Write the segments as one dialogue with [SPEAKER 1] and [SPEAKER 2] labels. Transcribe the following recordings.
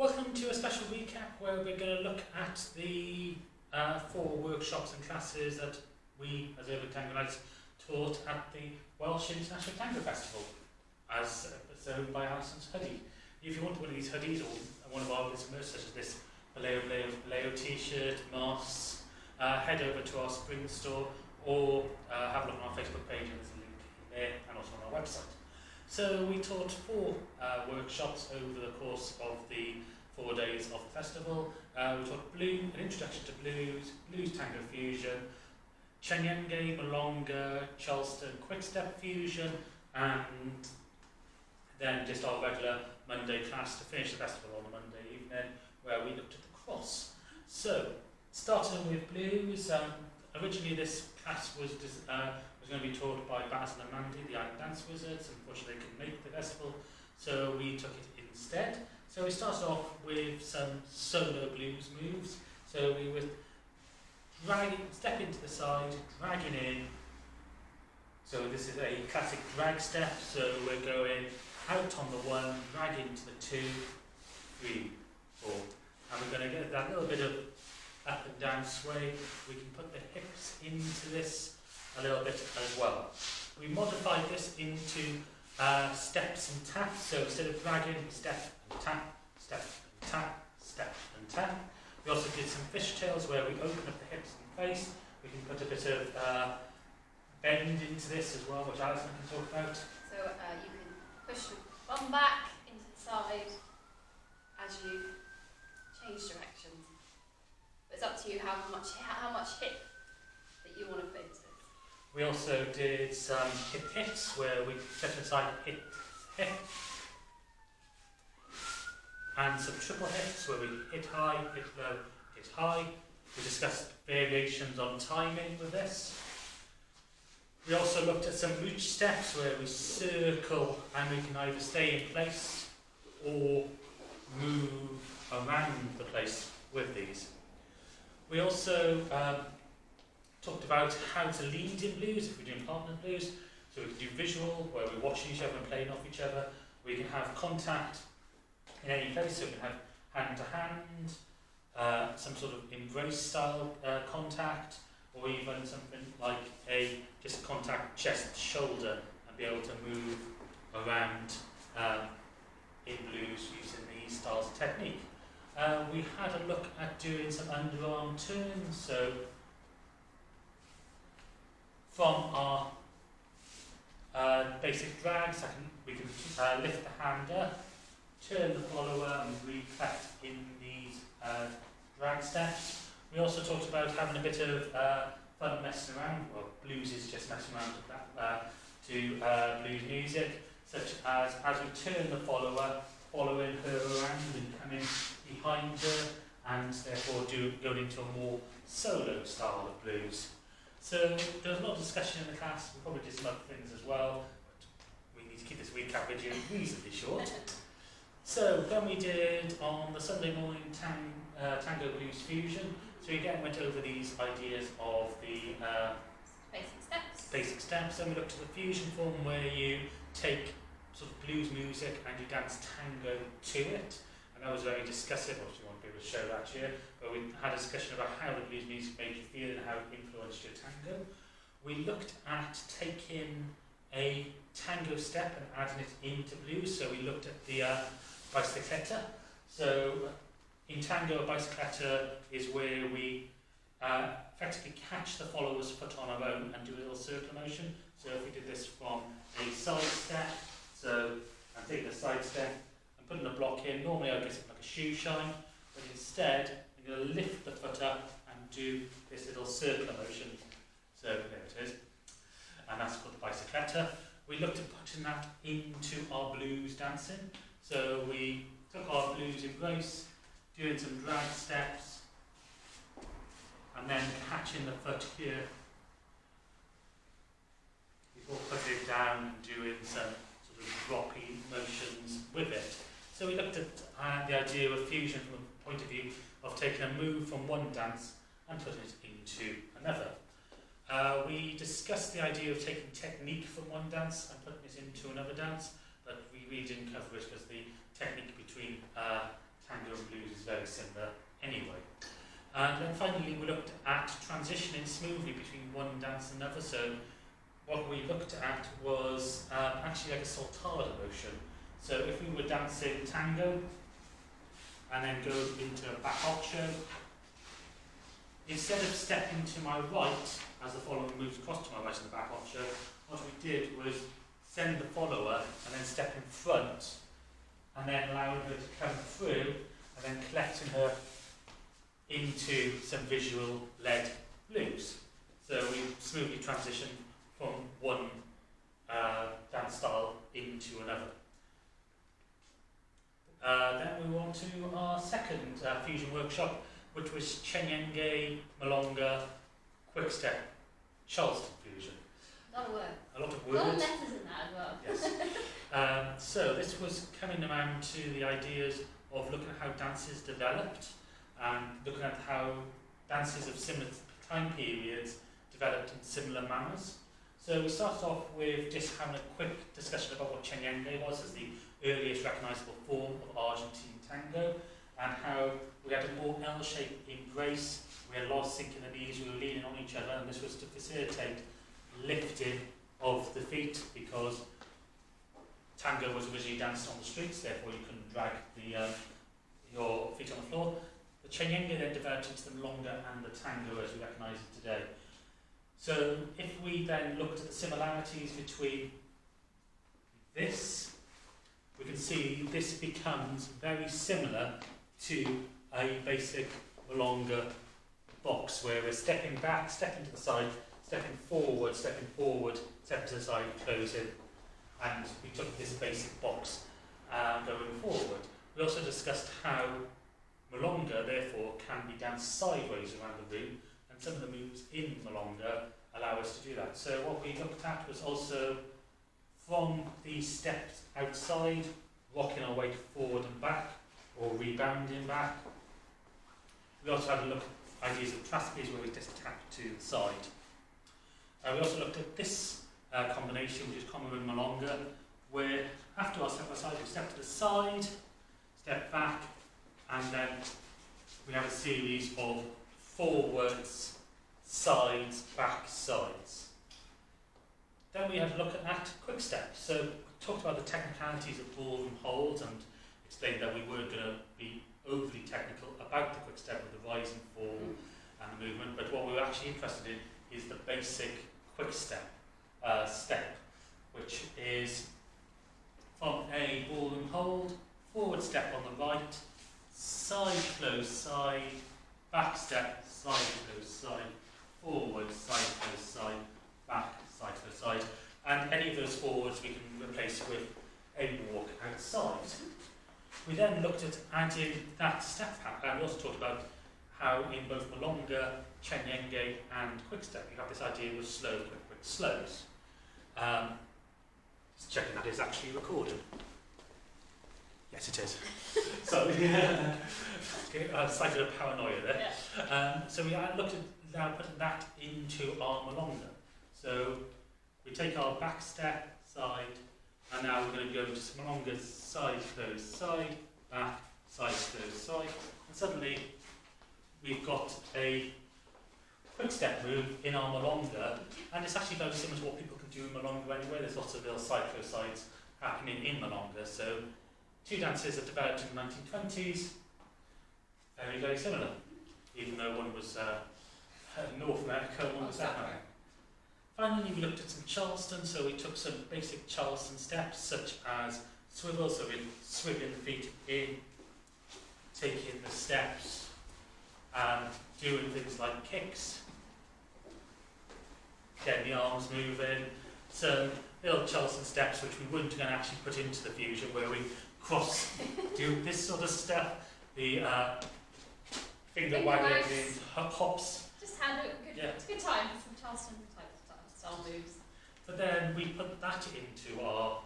[SPEAKER 1] Welcome to a special recap where we're going to look at the 4 workshops and classes that we, as Urban Tango Nights, taught at the Welsh International Tango Festival, as shown by Alison's hoodie. If you want one of these hoodies or one of our bits of merch, such as this Baleo t-shirt, masks, head over to our spring store or have a look on our Facebook page, and there's a link there, and also on our website. So we taught 4 workshops over the course of the 4 days of the festival. We taught an introduction to blues tango fusion, Canyengue, Milonga, Charleston, Quickstep fusion, and then just our regular Monday class to finish the festival on a Monday evening, where we looked at the cross. So, starting with blues, originally this class was going to be taught by Basil and Mandy, the Island Dance Wizards. Unfortunately, they couldn't make the festival, so we took it instead. So we started off with some solo blues moves. So we would step into the side, dragging in. So this is a classic drag step. So we're going out on the 1, dragging to the 2, 3, 4. And we're going to get that little bit of up and down sway. We can put the hips into this a little bit as well. We modified this into steps and taps. So instead of dragging, step and tap, step and tap, step and tap. We also did some fishtails where we open up the hips and face. We can put a bit of bend into this as well, which Alison can talk about.
[SPEAKER 2] So you can push your bum back into the side as you change directions. But it's up to you how much hip that you want to put into it.
[SPEAKER 1] We also did some hip hits where we set aside hip, and some triple hits where we hit high, hit low, hit high. We discussed variations on timing with this. We also looked at some mooch steps where we circle and we can either stay in place or move around the place with these. We also talked about how to lead in blues if we're doing partner blues. So we can do visual, where we're watching each other and playing off each other. We can have contact in any place, so we can have hand to hand, some sort of embrace style contact, or even something like just contact chest to shoulder and be able to move around in blues using these styles of technique. We had a look at doing some underarm turns. So from our basic drags, we can lift the hand up, turn the follower, and reflect in these drag steps. We also talked about having a bit of fun messing around. Well, blues is just messing around to blues music, such as we turn the follower, following her around and coming behind her, and therefore going into a more solo style of blues. So there was a lot of discussion in the class. We probably did some other things as well, but we need to keep this recap video reasonably short. So then we did on the Sunday morning Tango Blues Fusion. So we again went over these ideas of the basic steps. Then we looked at the fusion form where you take sort of blues music and you dance tango to it. And that was very discussive. Obviously, you won't be able to show that here, but we had a discussion about how the blues music made you feel and how it influenced your tango. We looked at taking a tango step and adding it into blues. So we looked at the bicicletta. So in tango, a bicicletta is where we effectively catch the follower's foot on our own and do a little circular motion. So if we did this from a side step, so I'm taking a side step and putting a block in, normally I guess it's like a shoe shine, but instead I'm going to lift the foot up and do this little circular motion. So there it is, and that's called the bicicletta. We looked at putting that into our blues dancing. So we took our blues embrace, doing some drag steps, and then catching the foot here before putting it down and doing some sort of droppy motions with it. So we looked at the idea of fusion from the point of view of taking a move from one dance and putting it into another. We discussed the idea of taking technique from one dance and putting it into another dance, but we really didn't cover it because the technique between tango is very similar anyway. And then finally we looked at transitioning smoothly between one dance and another. So what we looked at was actually like a saltado motion. So if we were dancing tango and then go into a back ocho, instead of stepping to my right as the follower moves across to my right in the back ocho, what we did was send the follower and then step in front and then allowing her to come through and then collecting her into some visual led blues. So we smoothly transitioned from one dance style into another. Then we move on to our second fusion workshop, which was Canyengue, Milonga, Quickstep, Charleston fusion.
[SPEAKER 2] A lot of work.
[SPEAKER 1] A lot of
[SPEAKER 2] A lot of
[SPEAKER 1] words.
[SPEAKER 2] letters in that as well.
[SPEAKER 1] Yes. So this was coming around to the ideas of looking at how dances developed and looking at how dances of similar time periods developed in similar manners. So we started off with just having a quick discussion about what Canyengue was as the earliest recognisable form of Argentine tango, and how we had a more L-shaped embrace, we had a lot of sync in the knees, we were leaning on each other, and this was to facilitate lifting of the feet, because tango was originally danced on the streets, therefore you couldn't drag your feet on the floor. The Canyengue then developed into the Milonga and the tango as we recognise it today. So if we then looked at the similarities between this, we can see this becomes very similar to a basic Milonga box, where we're stepping back, stepping to the side, stepping forward, stepping to the side, closing, and we took this basic box going forward. We also discussed how Milonga, therefore, can be danced sideways around the room, and some of the moves in Milonga allow us to do that. So what we looked at was also from the steps outside, rocking our way forward and back, or rebounding back. We also had a look at ideas of trapeze, where we just tap to the side. We also looked at this combination, which is common in Milonga, where after our step aside, we step to the side, step back, and then we have a series of forwards, sides, back, sides. Then we had a look at Quickstep. So we talked about the technicalities of ballroom holds and explained that we weren't going to be overly technical about the Quickstep with the rise and fall and the movement, but what we were actually interested in is the basic Quickstep step, which is from a ballroom hold, forward step on the right, side close side, back step, side close side, forward, side close side, back, side close side, and any of those forwards we can replace with a walk outside. We then looked at adding that step pattern, and we also talked about how in both Milonga, Canyengue and Quickstep you have this idea of slow, quick, quick, slows. Just checking that is actually recorded. Yes, it is. So, slight bit of paranoia there.
[SPEAKER 2] Yeah.
[SPEAKER 1] So we looked at now putting that into our Milonga. So we take our back step, side, and now we're going to go into some Milonga, side, close, side, back, side, close, side, and suddenly we've got a quick step move in our Milonga, and it's actually very similar to what people can do in Milonga anyway. There's lots of little side, close sides happening in Milonga. So two dances that developed in the 1920s, very, very similar, even though one was North America and one was South America. Finally, we looked at some Charleston, so we took some basic Charleston steps, such as swivel, so we're swiveling the feet in, taking the steps, and doing things like kicks, getting the arms moving, some little Charleston steps which we weren't going to actually put into the fusion, where we cross, do this sort of stuff, the finger wagging, hops.
[SPEAKER 2] Just had a good, it's a good time for some Charleston type style moves.
[SPEAKER 1] But then we put that into our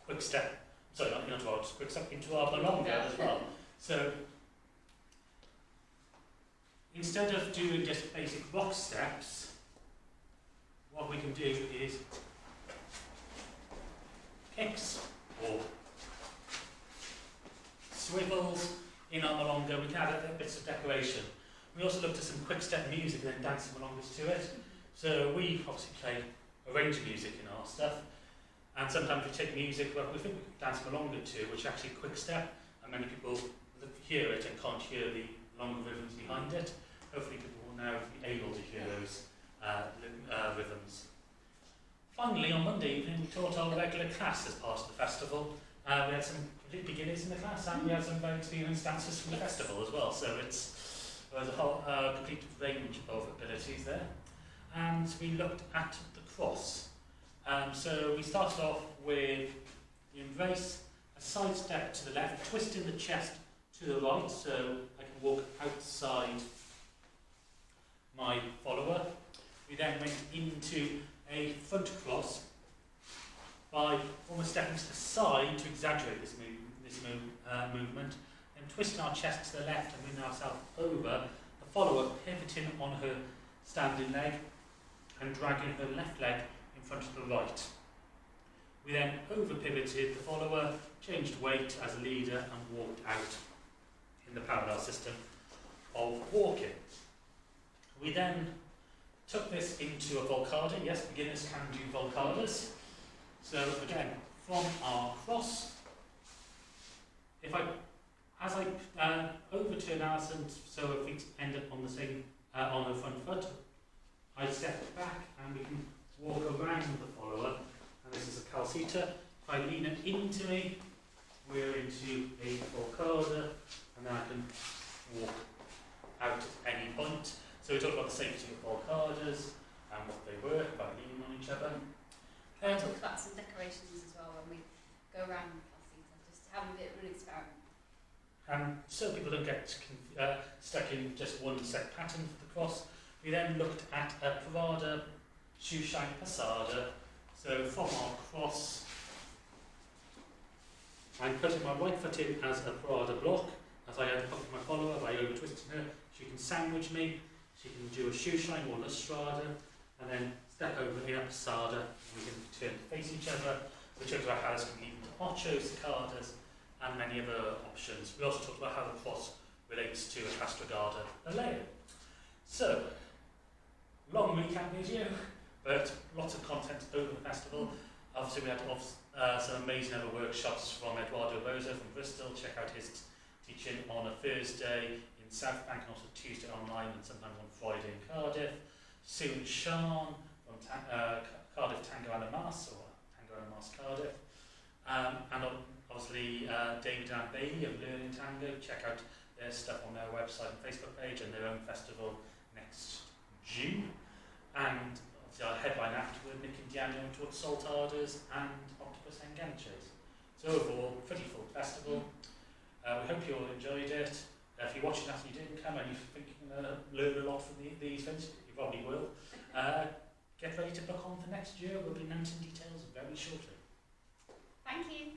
[SPEAKER 1] Quickstep, sorry, not into our Quickstep, into our Milonga as well. So instead of doing just basic rock steps, what we can do is kicks or swivels in our Milonga, we can add bits of decoration. We also looked at some Quickstep music and then dancing Milongas to it. So we obviously play a range of music in our stuff, and sometimes we take music well, we think we can dance Milonga to, which is actually Quickstep, and many people hear it and can't hear the longer rhythms behind it. Hopefully people will now be able to hear those rhythms. Finally, on Monday evening, we taught our regular class as part of the festival. We had some complete beginners in the class, and we had some very experienced dancers from the festival as well. So there's a whole complete range of abilities there. And we looked at the cross. So we started off with the embrace, a side step to the left, twisting the chest to the right, so I can walk outside my follower. We then went into a front cross by almost stepping to the side to exaggerate this movement, and twisting our chest to the left and moving ourselves over, the follower pivoting on her standing leg and dragging her left leg in front of the right. We then over pivoted the follower, changed weight as a leader and walked out in the Paradas system of walking. We then took this into a Volcada. Yes, beginners can do Volcadas. So again, from our cross, as I overturn Alison so her feet end up on the same on her front foot, I step back and we can walk around the follower. And this is a calcita. If I lean it into me, we're into a Volcada, and then I can walk out at any point. So we talked about the safety of Volcadas and what they were, about leaning on each other.
[SPEAKER 2] We talked about some decorations as well when we go around the calcita, just to have a bit of an experiment.
[SPEAKER 1] So people don't get stuck in just one set pattern for the cross. We then looked at a Parada shoe shine passada. So from our cross, I'm putting my right foot in as a Parada block. As I hook my follower by over twisting her, she can sandwich me. She can do a shoe shine or a strada, and then step over in a passada. We can turn to face each other. We talked about how this can lead into ocho, cicadas, and many other options. We also talked about how the cross relates to a castragada, a layer. So, long recap video, but lots of content over the festival. Obviously we had some amazing other workshops from Eduardo Rosa from Bristol. Check out his teaching on a Thursday in South Bank, and also Tuesday online, and sometimes on Friday in Cardiff. Sue and Sean from Cardiff Tango and Mas, or Tango and Mas Cardiff. And obviously David and Bailey of Learning Tango. Check out their stuff on their website and Facebook page, and their own festival next June. And obviously our headline afterward, Nick and Diana taught Saltadas and Octopus Enganches. So overall, pretty full festival. We hope you all enjoyed it. If you're watching that and you didn't come and you think you're going to learn a lot from these things, you probably will. Get ready to book on for next year. We'll be announcing details very shortly.
[SPEAKER 2] Thank you.